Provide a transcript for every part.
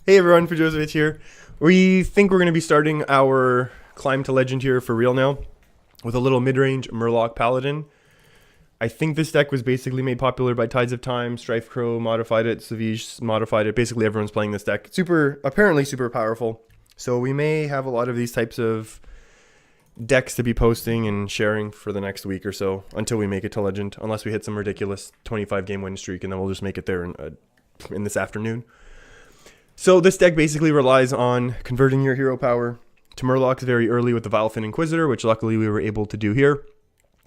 Hey everyone, Fujosovich here. We think we're going to be starting our climb to legend here for real now with a little mid-range Murloc Paladin. I think this deck was basically made popular by Tides of Time. Strife Crow modified it, Savage modified it. Basically everyone's playing this deck. Apparently super powerful. So we may have a lot of these types of decks to be posting and sharing for the next week or so until we make it to legend, unless we hit some ridiculous 25 game win streak, and then we'll just make it there in this afternoon. So this deck basically relies on converting your hero power to Murlocs very early with the Vilefin Inquisitor, which luckily we were able to do here.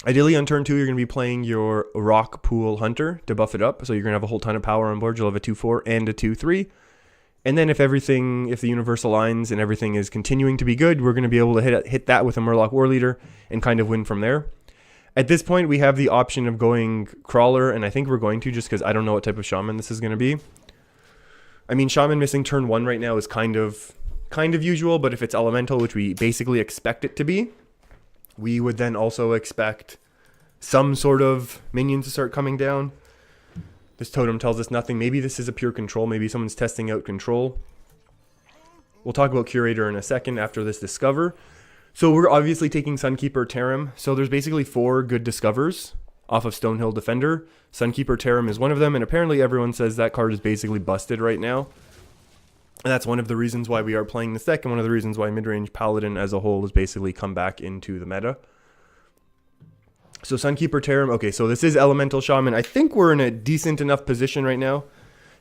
Ideally on turn 2, you're going to be playing your Rock Pool Hunter to buff it up. So you're going to have a whole ton of power on board. You'll have a 2-4 and a 2-3. And then if the universe aligns and everything is continuing to be good, we're going to be able to hit that with a Murloc War Leader and kind of win from there. At this point, we have the option of going Crawler, and I think we're going to just because I don't know what type of Shaman this is going to be. I mean, Shaman missing turn 1 right now is kind of usual, but if it's Elemental, which we basically expect it to be, we would then also expect some sort of minion to start coming down. This totem tells us nothing. Maybe this is a pure control. Maybe someone's testing out control. We'll talk about Curator in a second after this Discover. So we're obviously taking Sunkeeper Tarim. So there's basically 4 good Discovers off of Stonehill Defender. Sunkeeper Tarim is one of them, and apparently everyone says that card is basically busted right now. And that's one of the reasons why we are playing this deck, and one of the reasons why Midrange Paladin as a whole has basically come back into the meta. So Sunkeeper Tarim, okay, so this is Elemental Shaman. I think we're in a decent enough position right now,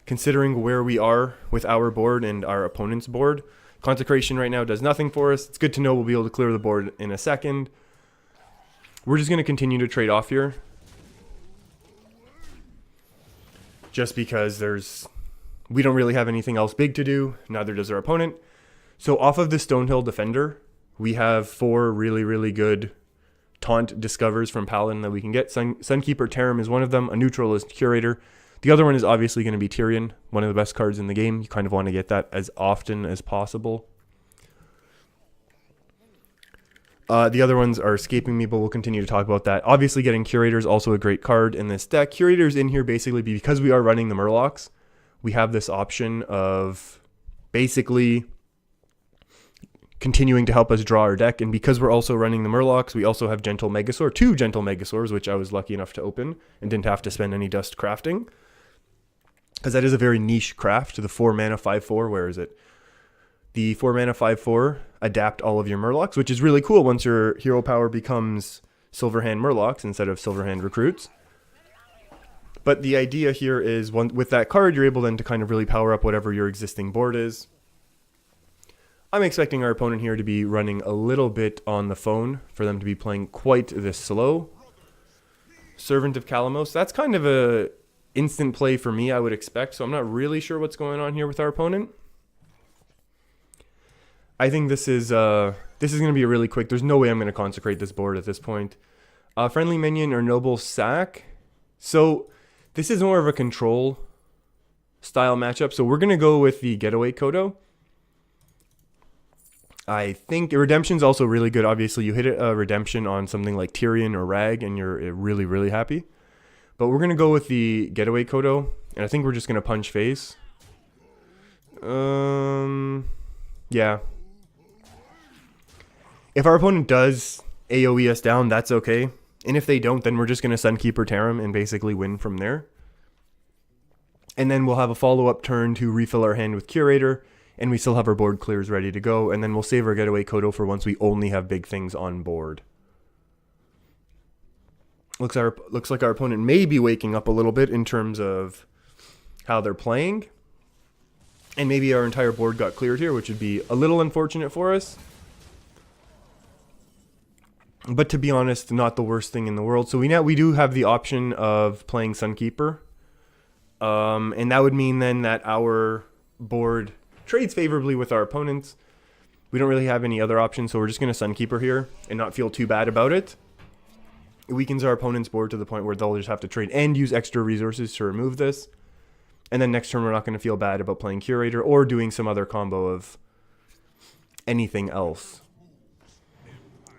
considering where we are with our board and our opponent's board. Consecration right now does nothing for us. It's good to know we'll be able to clear the board in a second. We're just going to continue to trade off here. Just because we don't really have anything else big to do, neither does our opponent. So off of the Stonehill Defender, we have 4 really, really good taunt Discovers from Paladin that we can get. Sunkeeper Tarim is one of them. A neutral is Curator. The other one is obviously going to be Tyrion, one of the best cards in the game. You kind of want to get that as often as possible. The other ones are escaping me, but we'll continue to talk about that. Obviously, getting Curator is also a great card in this deck. Curator is in here basically because we are running the Murlocs. We have this option of basically continuing to help us draw our deck. And because we're also running the Murlocs, we also have Gentle Megasaur, 2 Gentle Megasaurs, which I was lucky enough to open and didn't have to spend any dust crafting. Because that is a very niche craft. The 4 mana 5/4, where is it? The 4 mana 5/4 adapt all of your Murlocs, which is really cool once your hero power becomes Silverhand Murlocs instead of Silverhand Recruits. But the idea here is with that card, you're able then to kind of really power up whatever your existing board is. I'm expecting our opponent here to be running a little bit on the phone for them to be playing quite this slow. Servant of Calamos, that's kind of a instant play for me, I would expect, so I'm not really sure what's going on here with our opponent. I think this is going to be a really quick. There's no way I'm going to consecrate this board at this point. Friendly Minion or Noble Sack. So this is more of a control style matchup. So we're going to go with the Getaway Kodo. I think Redemption's also really good. Obviously, you hit a Redemption on something like Tyrion or Rag, and you're really, really happy. But we're going to go with the Getaway Kodo, and I think we're just going to punch face. Yeah. If our opponent does AoE us down, that's okay. And if they don't, then we're just going to Sunkeeper Tarim and basically win from there. And then we'll have a follow-up turn to refill our hand with Curator, and we still have our board clears ready to go. And then we'll save our Getaway Kodo for once we only have big things on board. Looks like our opponent may be waking up a little bit in terms of how they're playing. And maybe our entire board got cleared here, which would be a little unfortunate for us. But to be honest, not the worst thing in the world. So we do have the option of playing Sunkeeper. And that would mean then that our board trades favorably with our opponents. We don't really have any other options, so we're just going to Sunkeeper here and not feel too bad about it. It weakens our opponent's board to the point where they'll just have to trade and use extra resources to remove this. And then next turn we're not going to feel bad about playing Curator or doing some other combo of anything else.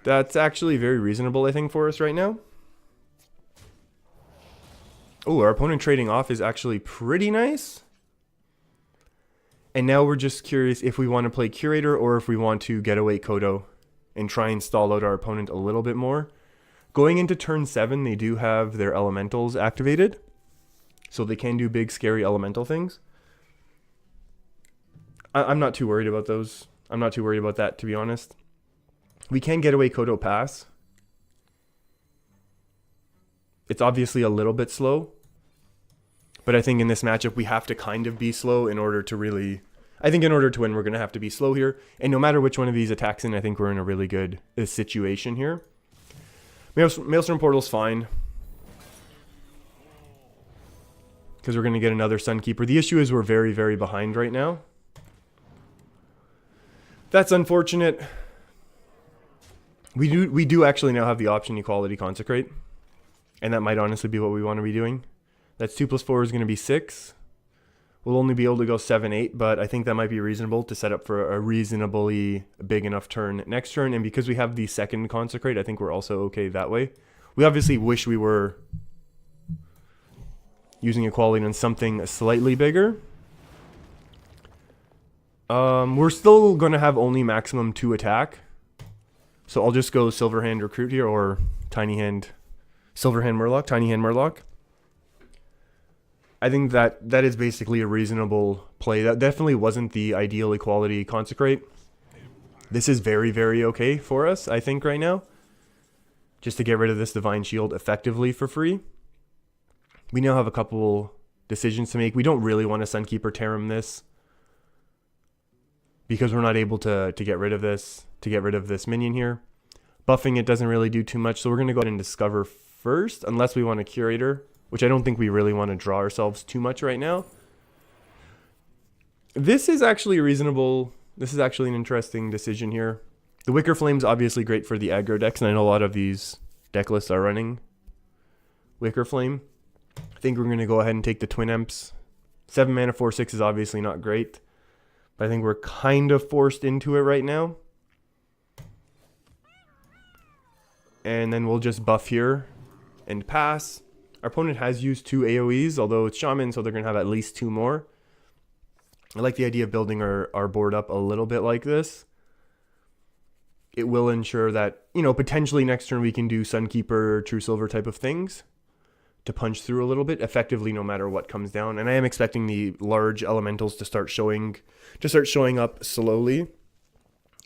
That's actually very reasonable, I think, for us right now. Oh, our opponent trading off is actually pretty nice. And now we're just curious if we want to play Curator or if we want to get away Kodo and try and stall out our opponent a little bit more. Going into turn 7, they do have their elementals activated, so they can do big, scary elemental things. I'm not too worried about those. I'm not too worried about that, to be honest. We can get away Kodo pass. It's obviously a little bit slow, but I think in this matchup we have to kind of be slow in order to really... I think in order to win, we're going to have to be slow here. And no matter which one of these attacks in, I think we're in a really good situation here. Maelstrom Portal's fine, because we're going to get another Sunkeeper. The issue is we're very, very behind right now. That's unfortunate. We do actually now have the option Equality Consecrate, and that might honestly be what we want to be doing. That's 2 + 4 is going to be 6. We'll only be able to go 7, 8, but I think that might be reasonable to set up for a reasonably big enough turn next turn. And because we have the second Consecrate, I think we're also okay that way. We obviously wish we were using Equality on something slightly bigger. We're still going to have only maximum 2 attack. So I'll just go Silverhand Recruit here, or Tiny Hand, Silverhand Murloc, Tiny Hand Murloc. I think that is basically a reasonable play. That definitely wasn't the ideal Equality Consecrate. This is very, very okay for us, I think, right now. Just to get rid of this Divine Shield effectively for free. We now have a couple decisions to make. We don't really want to Sunkeeper Tarim this, because we're not able to get rid of this minion here. Buffing it doesn't really do too much, so we're going to go ahead and Discover first, unless we want a Curator, which I don't think we really want to draw ourselves too much right now. This is actually reasonable. This is actually an interesting decision here. The Wicker Flame's obviously great for the aggro decks, and I know a lot of these deck lists are running Wicker Flame. I think we're going to go ahead and take the Twin Imps. 7 mana, 4/6 is obviously not great, but I think we're kind of forced into it right now. And then we'll just buff here and pass. Our opponent has used 2 AoEs, although it's Shaman, so they're going to have at least 2 more. I like the idea of building our board up a little bit like this. It will ensure that, you know, potentially next turn we can do Sunkeeper, True Silver type of things to punch through a little bit effectively no matter what comes down. And I am expecting the large elementals to start showing up slowly,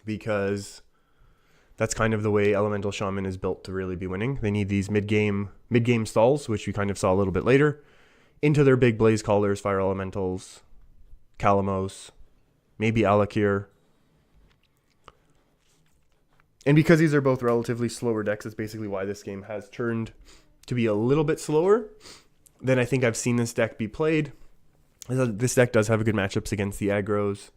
because that's kind of the way Elemental Shaman is built to really be winning. They need these mid-game stalls, which we kind of saw a little bit later, into their big Blaze Callers, Fire Elementals, Kalamos, maybe Alakir. And because these are both relatively slower decks, that's basically why this game has turned to be a little bit slower than I think I've seen this deck be played. This deck does have a good matchups against the aggros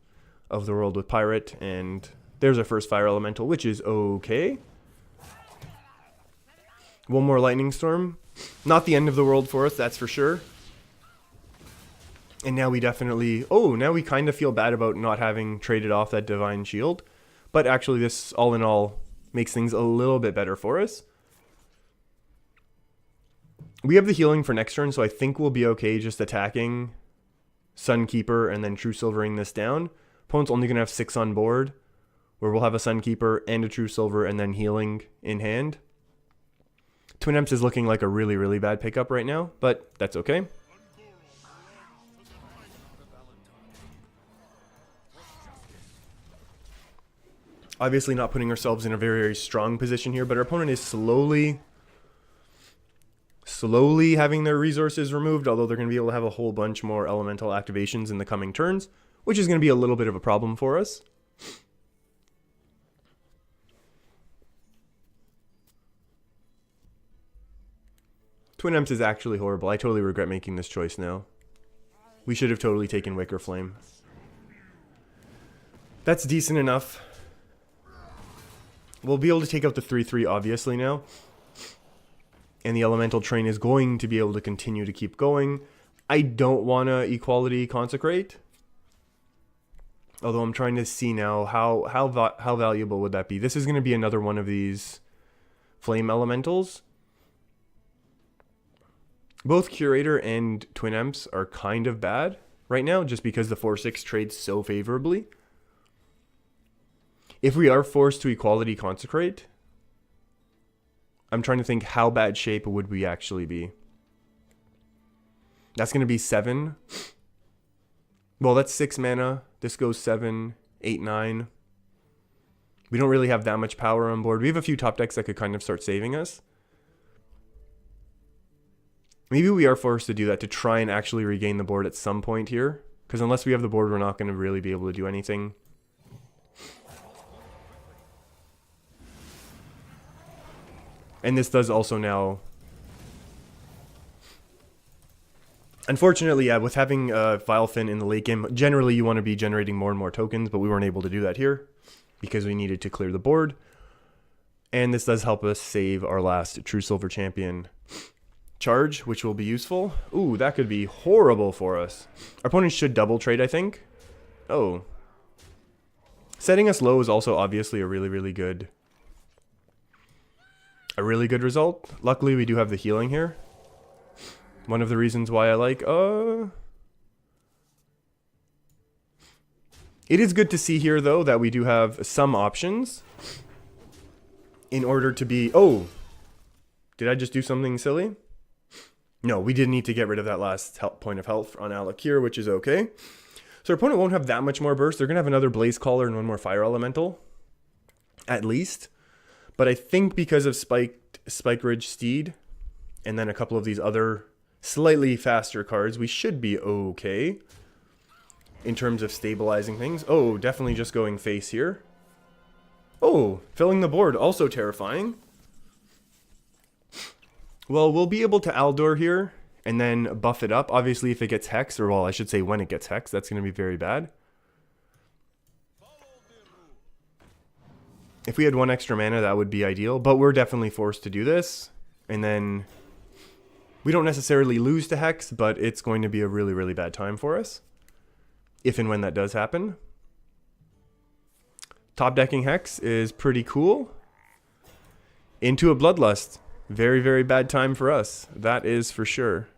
of the world with Pirate, and there's our first Fire Elemental, which is okay. One more Lightning Storm. Not the end of the world for us, that's for sure. And now we definitely... Oh, now we kind of feel bad about not having traded off that Divine Shield. But actually this, all in all, makes things a little bit better for us. We have the healing for next turn, so I think we'll be okay just attacking Sunkeeper and then True Silvering this down. Opponent's only going to have 6 on board, where we'll have a Sunkeeper and a True Silver and then healing in hand. Twin Imps is looking like a really, really bad pickup right now, but that's okay. Obviously not putting ourselves in a very, very strong position here, but our opponent is slowly having their resources removed, although they're going to be able to have a whole bunch more elemental activations in the coming turns, which is going to be a little bit of a problem for us. Twin Imps is actually horrible. I totally regret making this choice now. We should have totally taken Wicker Flame. That's decent enough. We'll be able to take out the 3/3 obviously now. And the Elemental Train is going to be able to continue to keep going. I don't want to Equality Consecrate. Although I'm trying to see now how valuable would that be. This is going to be another one of these Flame Elementals. Both Curator and Twin Imps are kind of bad. right now, just because the 4-6 trades so favorably. If we are forced to equality consecrate, I'm trying to think how bad shape would we actually be. That's going to be 7. Well, that's 6 mana. This goes 7, 8, 9. We don't really have that much power on board. We have a few top decks that could kind of start saving us. Maybe we are forced to do that to try and actually regain the board at some point here. Because unless we have the board, we're not going to really be able to do anything. And this does also now... Unfortunately, yeah, with having Vilefin in the late game, generally you want to be generating more and more tokens, but we weren't able to do that here because we needed to clear the board. And this does help us save our last True Silver Champion charge, which will be useful. Ooh, that could be horrible for us. Our opponents should double trade, I think. Oh. Setting us low is also obviously a really good result. Luckily, we do have the healing here. One of the reasons why I like... It is good to see here, though, that we do have some options in order to be... Oh! Did I just do something silly? No, we did need to get rid of that last point of health on Alec here, which is okay. So our opponent won't have that much more burst. They're going to have another Blaze Caller and one more Fire Elemental. At least. But I think because of Spike Ridge Steed and then a couple of these other slightly faster cards, we should be okay in terms of stabilizing things. Oh, definitely just going face here. Oh, filling the board, also terrifying. Well, we'll be able to Aldor here and then buff it up. Obviously, if it gets hexed, or well, I should say when it gets hexed, that's going to be very bad. If we had 1 extra mana, that would be ideal, but we're definitely forced to do this. And then we don't necessarily lose to hex, but it's going to be a really bad time for us if and when that does happen. Top decking hex is pretty cool. Into a Bloodlust. Very bad time for us. That is for sure.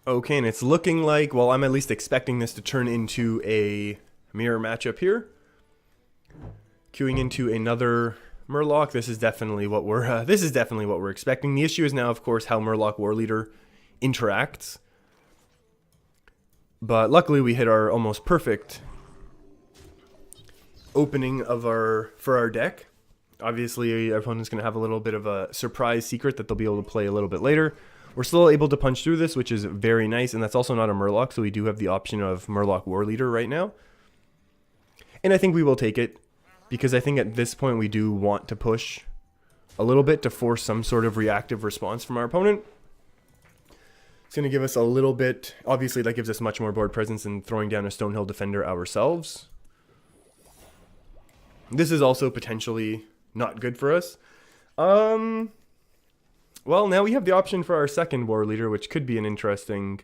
Okay, and it's looking like, well, I'm at least expecting this to turn into a mirror matchup here. Queuing into another Murloc. This is definitely what we're expecting. The issue is now, of course, how Murloc War Leader interacts. But luckily, we hit our almost perfect opening of for our deck. Obviously, our opponent's going to have a little bit of a surprise secret that they'll be able to play a little bit later. We're still able to punch through this, which is very nice, and that's also not a Murloc, so we do have the option of Murloc War Leader right now. And I think we will take it, because I think at this point we do want to push a little bit to force some sort of reactive response from our opponent. It's going to give us a little bit, obviously that gives us much more board presence than throwing down a Stonehill Defender ourselves. This is also potentially not good for us. Well, now we have the option for our second War Leader, which could be an interesting...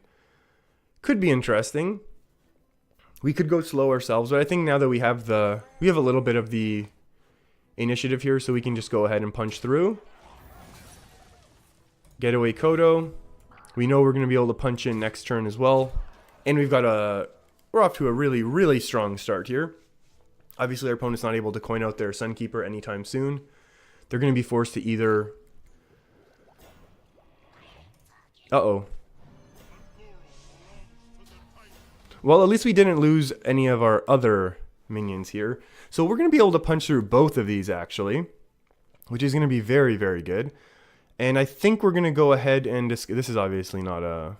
We could go slow ourselves, but I think now that we have a little bit of the initiative here, so we can just go ahead and punch through. Getaway Kodo. We know we're going to be able to punch in next turn as well. And we're off to a really strong start here. Obviously, our opponent's not able to coin out their Sunkeeper anytime soon. They're going to be forced to either... Uh-oh. Well, at least we didn't lose any of our other minions here. So we're going to be able to punch through both of these, actually. Which is going to be very good. And I think we're going to go ahead and... This is obviously not a...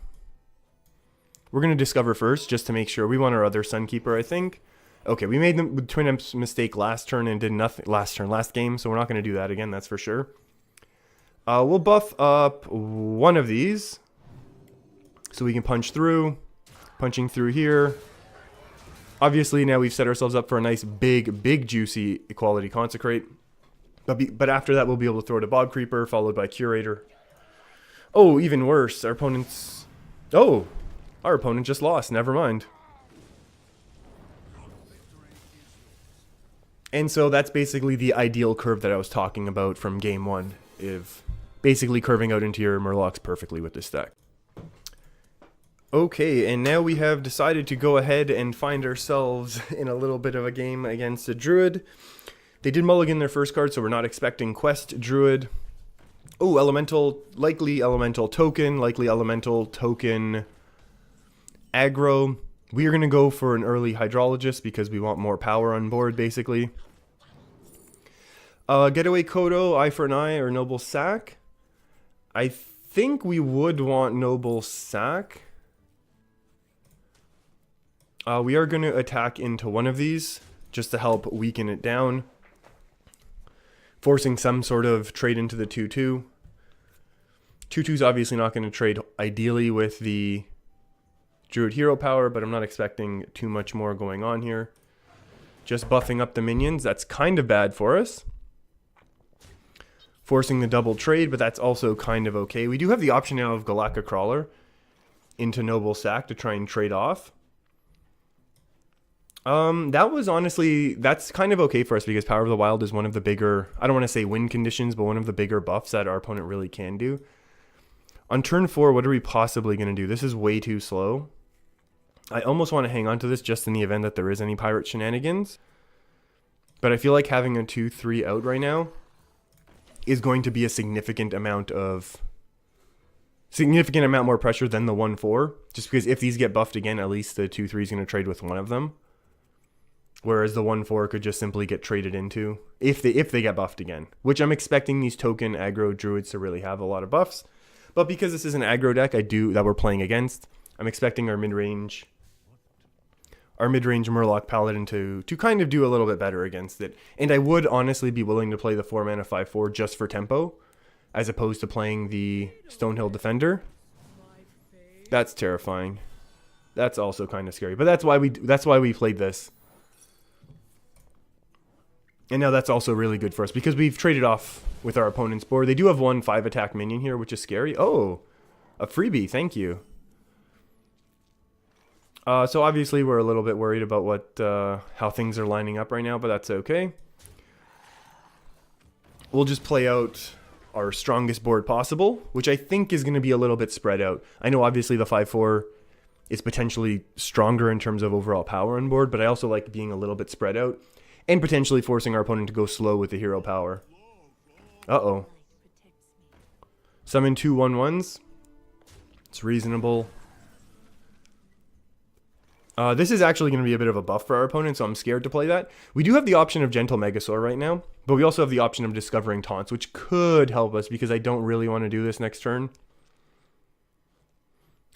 We're going to discover first, just to make sure. We want our other Sunkeeper, I think. Okay, we made the Twin Imps mistake last turn and did nothing last game, so we're not going to do that again, that's for sure. We'll buff up one of these so we can punch through. Punching through here. Obviously, now we've set ourselves up for a nice big juicy Equality Consecrate. But after that, we'll be able to throw to Bog Creeper, followed by Curator. Oh, even worse. Our opponent just lost. Never mind. And so that's basically the ideal curve that I was talking about from game 1. If basically curving out into your Murlocs perfectly with this deck. Okay, and now we have decided to go ahead and find ourselves in a little bit of a game against a druid. They did mulligan their first card, so we're not expecting quest druid. Oh, elemental, likely elemental token aggro. We are going to go for an early hydrologist because we want more power on board, basically. Getaway Kodo, eye for an eye, or noble sack. I think we would want noble sack. We are going to attack into one of these just to help weaken it down, forcing some sort of trade into the 2/2. 2/2's obviously not going to trade ideally with the druid hero power, but I'm not expecting too much more going on here. Just buffing up the minions, that's kind of bad for us. Forcing the double trade, but that's also kind of okay. We do have the option now of Galactic Crawler into Noble Sack to try and trade off. That was honestly, that's kind of okay for us because Power of the Wild is one of the bigger, I don't want to say win conditions, but one of the bigger buffs that our opponent really can do. On turn 4, what are we possibly going to do? This is way too slow. I almost want to hang on to this just in the event that there is any pirate shenanigans. But I feel like having a 2/3 out right now is going to be a significant amount more pressure than the 1/4. Just because if these get buffed again, at least the 2/3 is going to trade with one of them. Whereas the 1/4 could just simply get traded into if they get buffed again. Which I'm expecting these token aggro druids to really have a lot of buffs. But because this is an aggro deck that we're playing against, I'm expecting our mid-range Murloc Paladin to kind of do a little bit better against it. And I would honestly be willing to play the 4 mana 5/4 just for tempo, as opposed to playing the Stonehill Defender. That's terrifying. That's also kind of scary. But that's why we played this. And now that's also really good for us because we've traded off with our opponent's board. They do have one 5 attack minion here, which is scary. Oh, a freebie. Thank you. So obviously we're a little bit worried about how things are lining up right now, but that's okay. We'll just play out our strongest board possible, which I think is going to be a little bit spread out. I know obviously the 5/4 is potentially stronger in terms of overall power on board, but I also like being a little bit spread out and potentially forcing our opponent to go slow with the hero power. Uh-oh. Summon 2 1/1s. It's reasonable. This is actually going to be a bit of a buff for our opponent, so I'm scared to play that. We do have the option of Gentle Megasaur right now, but we also have the option of Discovering Taunts, which could help us because I don't really want to do this next turn.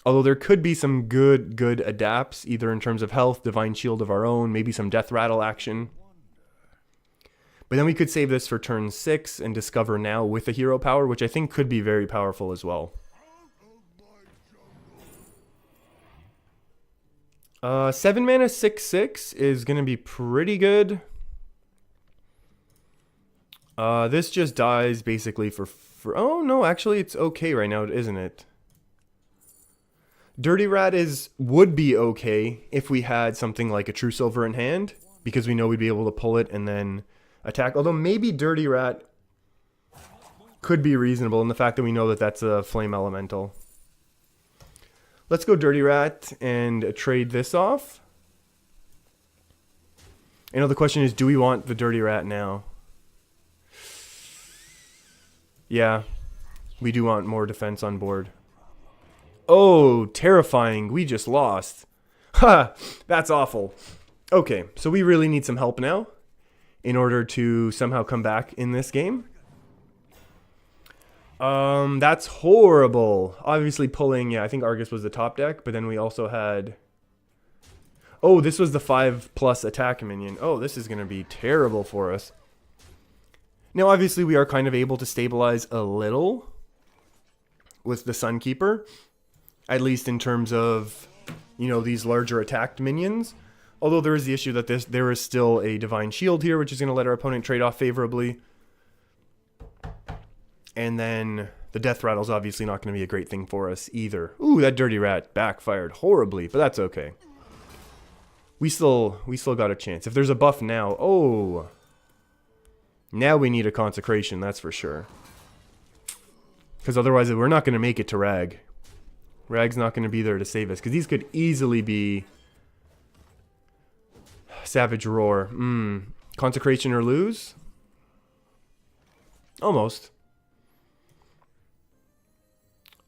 Although there could be some good adapts, either in terms of health, Divine Shield of our own, maybe some Death Rattle action. But then we could save this for turn 6 and Discover Now with the hero power, which I think could be very powerful as well. 7 mana 6/6 is going to be pretty good. This just dies basically for... Oh, no, actually it's okay right now, isn't it? Dirty Rat would be okay if we had something like a True Silver in hand, because we know we'd be able to pull it and then attack. Although maybe Dirty Rat could be reasonable in the fact that we know that that's a Flame Elemental. Let's go Dirty Rat and trade this off. You know, the question is, do we want the Dirty Rat now? Yeah, we do want more defense on board. Oh, terrifying. We just lost. Ha! That's awful. Okay, so we really need some help now in order to somehow come back in this game. That's horrible. Obviously pulling, yeah, I think Argus was the top deck, but then we also had... Oh, this was the 5+ attack minion. Oh, this is going to be terrible for us. Now, obviously, we are kind of able to stabilize a little with the Sunkeeper, at least in terms of, you know, these larger attacked minions. Although there is the issue that there is still a Divine Shield here, which is going to let our opponent trade off favorably. And then the Death Rattle is obviously not going to be a great thing for us either. Ooh, that Dirty Rat backfired horribly, but that's okay. We still got a chance. If there's a buff now, oh, now we need a Consecration, that's for sure. Because otherwise we're not going to make it to Rag. Rag's not going to be there to save us, because these could easily be Savage Roar. Consecration or lose? Almost.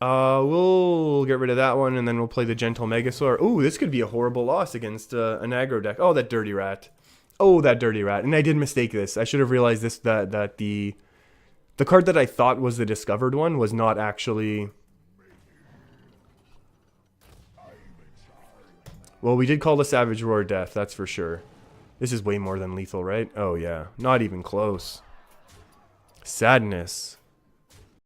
We'll get rid of that one, and then we'll play the Gentle Megasaur. Ooh, this could be a horrible loss against an aggro deck. Oh, that dirty rat. Oh, that dirty rat. And I did mistake this. I should have realized this, that the card that I thought was the discovered one was not actually... Well, we did call the Savage Roar death, that's for sure. This is way more than lethal, right? Oh, yeah. Not even close. Sadness.